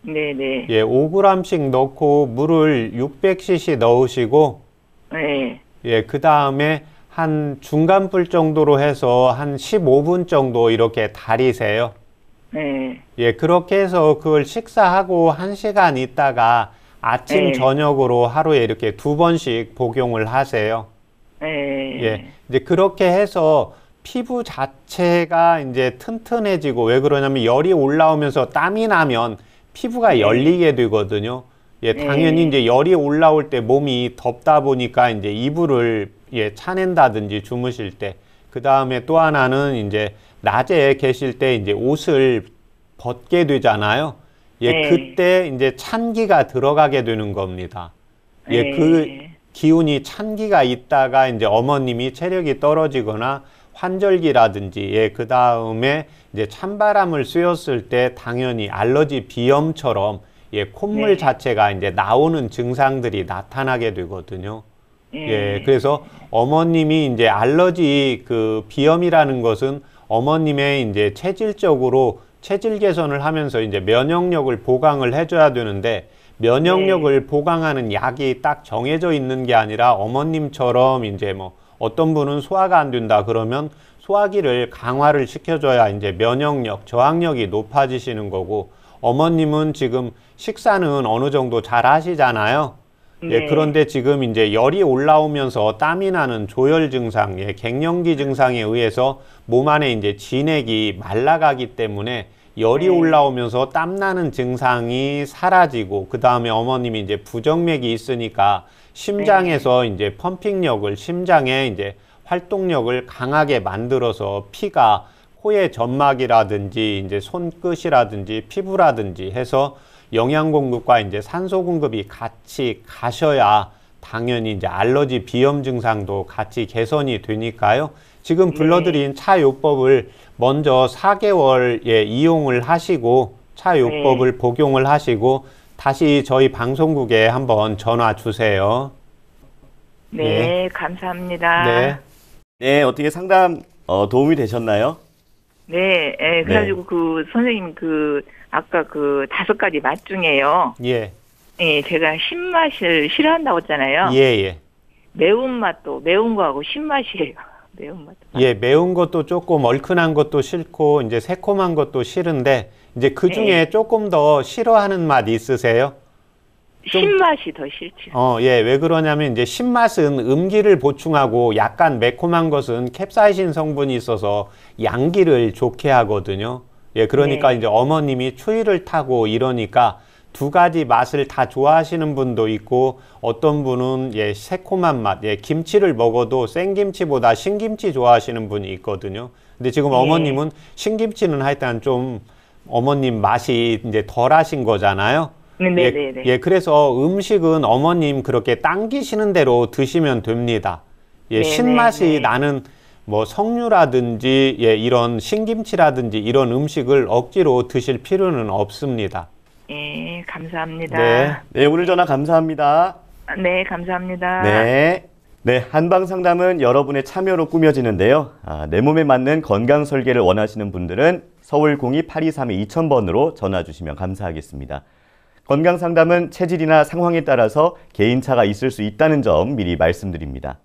예, 5g씩 넣고 물을 600cc 넣으시고 예, 그 다음에 한 중간불 정도로 해서 한 15분 정도 이렇게 달이세요. 예, 그렇게 해서 그걸 식사하고 1시간 있다가 아침 저녁으로 하루에 이렇게 2번씩 복용을 하세요. 예, 이제 그렇게 해서 피부 자체가 이제 튼튼해지고 왜 그러냐면 열이 올라오면서 땀이 나면 피부가 열리게 되거든요. 예, 당연히 이제 열이 올라올 때 몸이 덥다 보니까 이제 이불을 차낸다든지 주무실 때, 그 다음에 또 하나는 이제 낮에 계실 때 이제 옷을 벗게 되잖아요. 예, 그때 이제 찬기가 들어가게 되는 겁니다. 예, 그 기운이 찬기가 있다가 이제 어머님이 체력이 떨어지거나 환절기라든지, 예, 그 다음에 이제 찬바람을 쐬었을 때 당연히 알러지 비염처럼 예, 콧물 자체가 이제 나오는 증상들이 나타나게 되거든요. 예, 그래서 어머님이 이제 알러지 그 비염이라는 것은 어머님의 이제 체질 개선을 하면서 이제 면역력을 보강을 해줘야 되는데 면역력을 보강하는 약이 딱 정해져 있는 게 아니라 어머님처럼 이제 뭐 어떤 분은 소화가 안 된다 그러면 소화기를 강화를 시켜줘야 이제 면역력, 저항력이 높아지시는 거고 어머님은 지금 식사는 어느 정도 잘 하시잖아요. 예, 그런데 지금 이제 열이 올라오면서 땀이 나는 조열 증상, 갱년기 증상에 의해서 몸 안에 이제 진액이 말라가기 때문에 열이 올라오면서 땀 나는 증상이 사라지고 그 다음에 어머님이 이제 부정맥이 있으니까 심장에서 이제 펌핑력을 심장의 이제 활동력을 강하게 만들어서 피가 코의 점막이라든지 이제 손끝이라든지 피부라든지 해서 영양 공급과 이제 산소 공급이 같이 가셔야 당연히 이제 알러지 비염 증상도 같이 개선이 되니까요. 지금 불러드린 차요법을 먼저 4개월 이용을 하시고 차요법을 복용을 하시고 다시 저희 방송국에 한번 전화 주세요. 네, 감사합니다. 네. 네, 어떻게 상담 도움이 되셨나요? 네, 그래가지고 그 선생님 아까 5가지 맛 중에요. 예. 예, 제가 신맛을 싫어한다고 했잖아요. 예. 매운맛도 매운 거하고 신맛이에요. 매운맛. 예, 매운 것도 조금 얼큰한 것도 싫고 이제 새콤한 것도 싫은데 이제 그 중에 조금 더 싫어하는 맛 있으세요? 신맛이 더 싫지. 예, 왜 그러냐면 이제 신맛은 음기를 보충하고 약간 매콤한 것은 캡사이신 성분이 있어서 양기를 좋게 하거든요. 예, 그러니까 이제 어머님이 추위를 타고 이러니까 2가지 맛을 다 좋아하시는 분도 있고 어떤 분은 새콤한 맛, 김치를 먹어도 생김치보다 신김치 좋아하시는 분이 있거든요. 근데 지금 어머님은 신김치는 하여튼 좀 어머님 맛이 이제 덜 하신 거잖아요. 네네네. 예, 그래서 음식은 어머님 그렇게 당기시는 대로 드시면 됩니다. 예, 신맛이 나는 뭐 석류라든지 이런 신김치라든지 이런 음식을 억지로 드실 필요는 없습니다. 네, 감사합니다. 네, 오늘 전화 감사합니다. 네, 감사합니다. 네. 네, 한방 상담은 여러분의 참여로 꾸며지는데요. 내 몸에 맞는 건강 설계를 원하시는 분들은 서울 02-8232-2000번으로 전화 주시면 감사하겠습니다. 건강 상담은 체질이나 상황에 따라서 개인차가 있을 수 있다는 점 미리 말씀드립니다.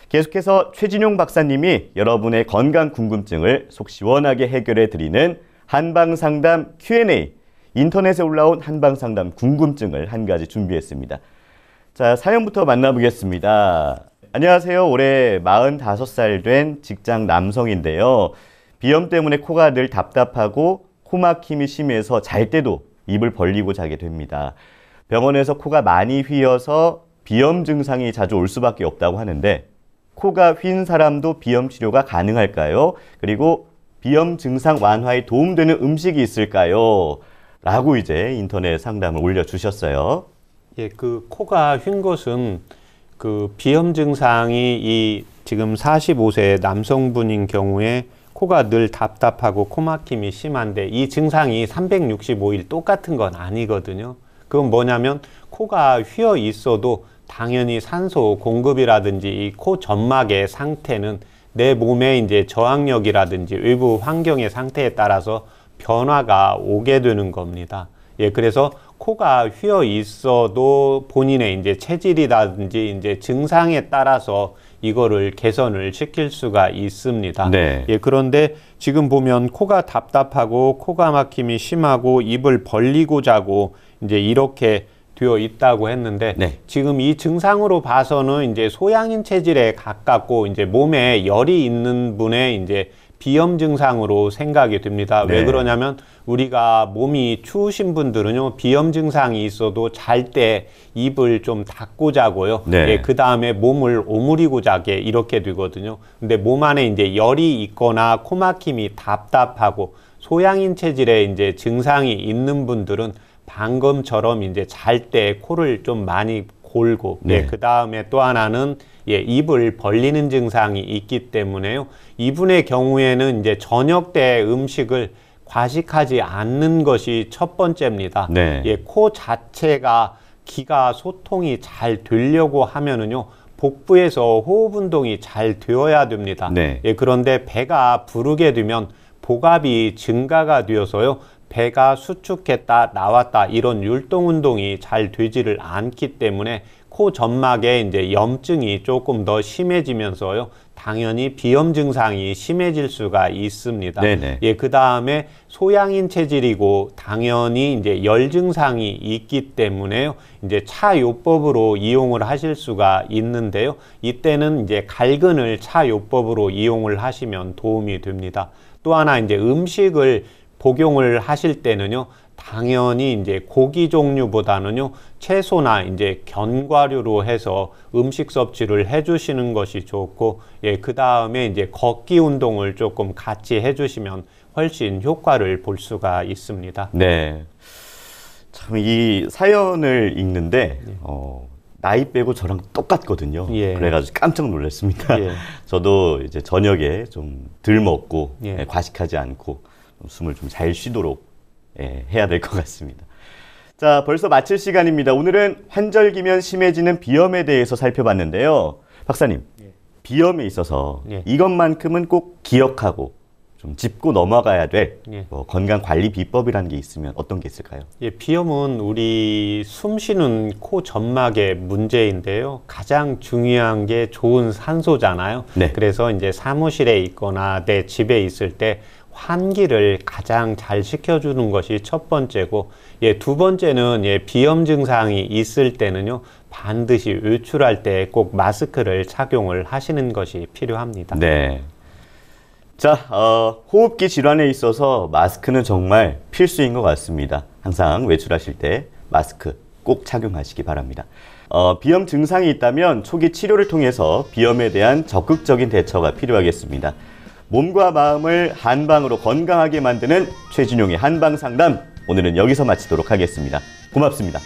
계속해서 최진용 박사님이 여러분의 건강 궁금증을 속 시원하게 해결해 드리는 한방상담 Q&A, 인터넷에 올라온 한방상담 궁금증을 한 가지 준비했습니다. 자, 사연부터 만나보겠습니다. 안녕하세요. 올해 45살 된 직장 남성인데요. 비염 때문에 코가 늘 답답하고 코막힘이 심해서 잘 때도 입을 벌리고 자게 됩니다. 병원에서 코가 많이 휘어서 비염 증상이 자주 올 수밖에 없다고 하는데 코가 휜 사람도 비염 치료가 가능할까요? 그리고 비염 증상 완화에 도움되는 음식이 있을까요? 라고 이제 인터넷 상담을 올려주셨어요. 예, 그 코가 휜 것은 그 비염 증상이 이 지금 45세 남성분인 경우에 코가 늘 답답하고 코막힘이 심한데 이 증상이 365일 똑같은 건 아니거든요. 그건 뭐냐면 코가 휘어 있어도 당연히 산소 공급이라든지 이 코 점막의 상태는 내 몸의 이제 저항력이라든지 외부 환경의 상태에 따라서 변화가 오게 되는 겁니다. 예, 그래서 코가 휘어 있어도 본인의 이제 체질이라든지 이제 증상에 따라서 이거를 개선을 시킬 수가 있습니다. 네. 예, 그런데 지금 보면 코가 답답하고 코가 막힘이 심하고 입을 벌리고 자고 이제 이렇게 되어 있다고 했는데 지금 이 증상으로 봐서는 이제 소양인 체질에 가깝고 이제 몸에 열이 있는 분의 이제 비염 증상으로 생각이 됩니다. 왜 그러냐면 우리가 몸이 추우신 분들은요, 비염 증상이 있어도 잘 때 입을 좀 닫고 자고요. 예, 그 다음에 몸을 오므리고 자게 이렇게 되거든요. 근데 몸 안에 이제 열이 있거나 코막힘이 답답하고 소양인 체질에 이제 증상이 있는 분들은 방금처럼 이제 잘 때 코를 좀 많이 골고, 그 다음에 또 하나는 입을 벌리는 증상이 있기 때문에요. 이분의 경우에는 이제 저녁 때 음식을 과식하지 않는 것이 첫 번째입니다. 코 자체가 기가 소통이 잘 되려고 하면은요, 복부에서 호흡 운동이 잘 되어야 됩니다. 네. 예, 그런데 배가 부르게 되면 복압이 증가가 되어서요. 배가 수축했다 나왔다 이런 율동 운동이 잘 되지를 않기 때문에 코 점막에 이제 염증이 조금 더 심해지면서요. 당연히 비염 증상이 심해질 수가 있습니다. 네네. 예, 그 다음에 소양인 체질이고 당연히 이제 열 증상이 있기 때문에요. 이제 차요법으로 이용을 하실 수가 있는데요. 이때는 이제 갈근을 차요법으로 이용을 하시면 도움이 됩니다. 또 하나 이제 음식을 복용을 하실 때는요. 당연히 이제 고기 종류보다는요. 채소나 이제 견과류로 해서 음식 섭취를 해 주시는 것이 좋고, 예, 그 다음에 이제 걷기 운동을 조금 같이 해 주시면 훨씬 효과를 볼 수가 있습니다. 네. 참 이 사연을 읽는데, 나이 빼고 저랑 똑같거든요. 예. 그래가지고 깜짝 놀랐습니다. 예. 저도 이제 저녁에 좀 덜 먹고, 예. 과식하지 않고, 숨을 좀 잘 쉬도록 해야 될 것 같습니다. 자, 벌써 마칠 시간입니다. 오늘은 환절기면 심해지는 비염에 대해서 살펴봤는데요. 박사님, 비염에 있어서 이것만큼은 꼭 기억하고 좀 짚고 넘어가야 될 건강 관리 비법이라는 게 있으면 어떤 게 있을까요? 예, 비염은 우리 숨 쉬는 코 점막의 문제인데요. 가장 중요한 게 좋은 산소잖아요. 네. 그래서 이제 사무실에 있거나 내 집에 있을 때 환기를 가장 잘 시켜주는 것이 첫 번째고, 예, 두 번째는 비염 증상이 있을 때는요, 반드시 외출할 때 꼭 마스크를 착용을 하시는 것이 필요합니다. 네. 자, 호흡기 질환에 있어서 마스크는 정말 필수인 것 같습니다. 항상 외출하실 때 마스크 꼭 착용하시기 바랍니다. 비염 증상이 있다면 초기 치료를 통해서 비염에 대한 적극적인 대처가 필요하겠습니다. 몸과 마음을 한방으로 건강하게 만드는 최진용의 한방상담, 오늘은 여기서 마치도록 하겠습니다. 고맙습니다.